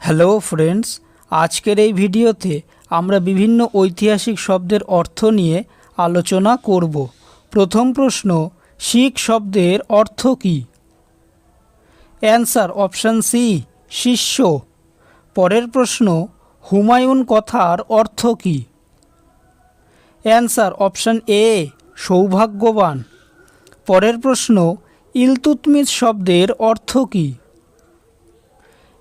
Hello friends, আজকের এই ভিডিওতে আমরা বিভিন্ন ঐতিহাসিক শব্দের অর্থ নিয়ে আলোচনা করব। প্রথম প্রশ্ন, শিখ শব্দের অর্থ কী? অ্যান্সার অপশান সি, শিষ্য। পরের প্রশ্ন, হুমায়ুন কথার অর্থ কী? অ্যান্সার অপশান এ, সৌভাগ্যবান। পরের প্রশ্ন, ইলতুৎমিশ শব্দের অর্থ কী?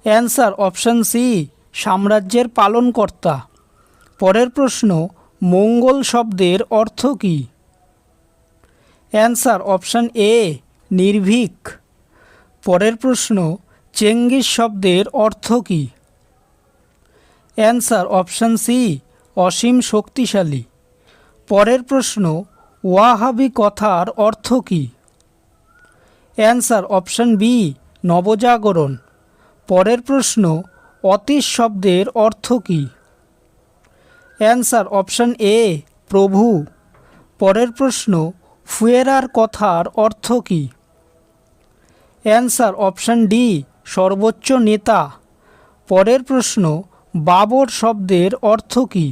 অ্যান্সার অপশান সি, সাম্রাজ্যের পালনকর্তা। পরের প্রশ্ন, মঙ্গল শব্দের অর্থ কী? অ্যান্সার অপশান এ, নির্ভীক। পরের প্রশ্ন, চেঙ্গিস শব্দের অর্থ কী? অ্যান্সার অপশান সি, অসীম শক্তিশালী। পরের প্রশ্ন, ওয়াহাবি কথার অর্থ কী? অ্যান্সার অপশান বি, নবজাগরণ। পরের প্রশ্ন, অতীশ শব্দের অর্থ কী? অ্যান্সার অপশান এ, প্রভু। পরের প্রশ্ন, ফুয়েরার কথার অর্থ কী? অ্যান্সার অপশান ডি, সর্বোচ্চ নেতা। পরের প্রশ্ন, বাবর শব্দের অর্থ কী?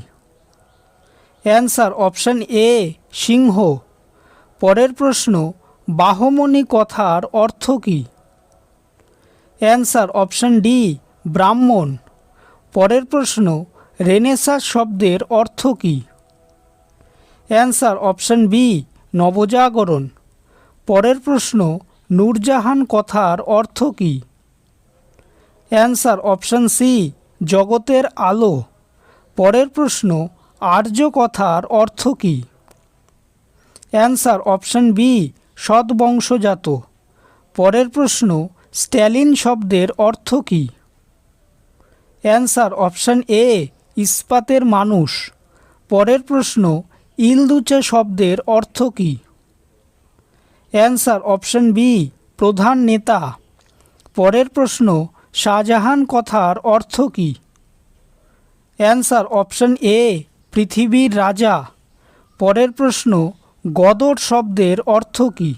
অ্যান্সার অপশান এ, সিংহ। পরের প্রশ্ন, বাহমনি কথার অর্থ কী? অ্যান্সার অপশান ডি, ব্রাহ্মণ। পরের প্রশ্ন, রেনেসাঁস শব্দের অর্থ কী? অ্যান্সার অপশান বি, নবজাগরণ। পরের প্রশ্ন, নূরজাহান কথার অর্থ কী? অ্যান্সার অপশান সি, জগতের আলো। পরের প্রশ্ন, আর্য কথার অর্থ কী? অ্যান্সার অপশান বি, সৎবংশজাত। পরের প্রশ্ন, স্ট্যালিন শব্দের অর্থ কী? অ্যান্সার অপশান এ, ইস্পাতের মানুষ। পরের প্রশ্ন, ইলদুচে শব্দের অর্থ কী? অ্যান্সার অপশান বি, প্রধান নেতা। পরের প্রশ্ন, শাহজাহান কথার অর্থ কী? অ্যান্সার অপশান এ, পৃথিবীর রাজা। পরের প্রশ্ন, গদর শব্দের অর্থ কী?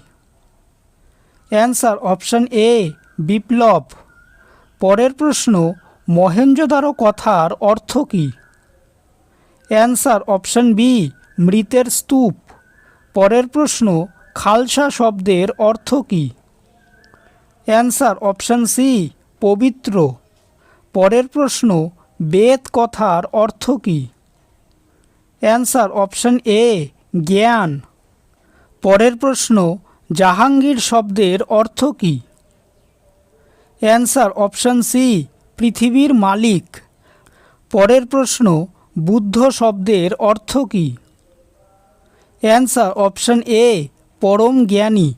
অ্যান্সার অপশান এ, বিপ্লব। পরের প্রশ্ন, মহেঞ্জোদারো কথার অর্থ কী? অ্যান্সার অপশান বি, মৃতের স্তূপ। পরের প্রশ্ন, খালসা শব্দের অর্থ কী? অ্যান্সার অপশান সি, পবিত্র। পরের প্রশ্ন, বেদ কথার অর্থ কী? অ্যান্সার অপশান এ, জ্ঞান। পরের প্রশ্ন, জাহাঙ্গীর শব্দের অর্থ কী? অ্যান্সার অপশান সি, পৃথিবীর মালিক। পরের প্রশ্ন, বুদ্ধ শব্দের অর্থ কী? অ্যান্সার অপশান এ, পরম জ্ঞানী।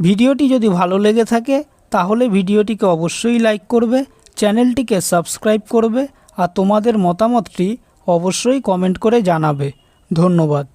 ভিডিওটি যদি ভালো লেগে থাকে তাহলে ভিডিওটিকে অবশ্যই লাইক করবে, চ্যানেলটিকে সাবস্ক্রাইব করবে আর তোমাদের মতামতটি অবশ্যই কমেন্ট করে জানাবে। ধন্যবাদ।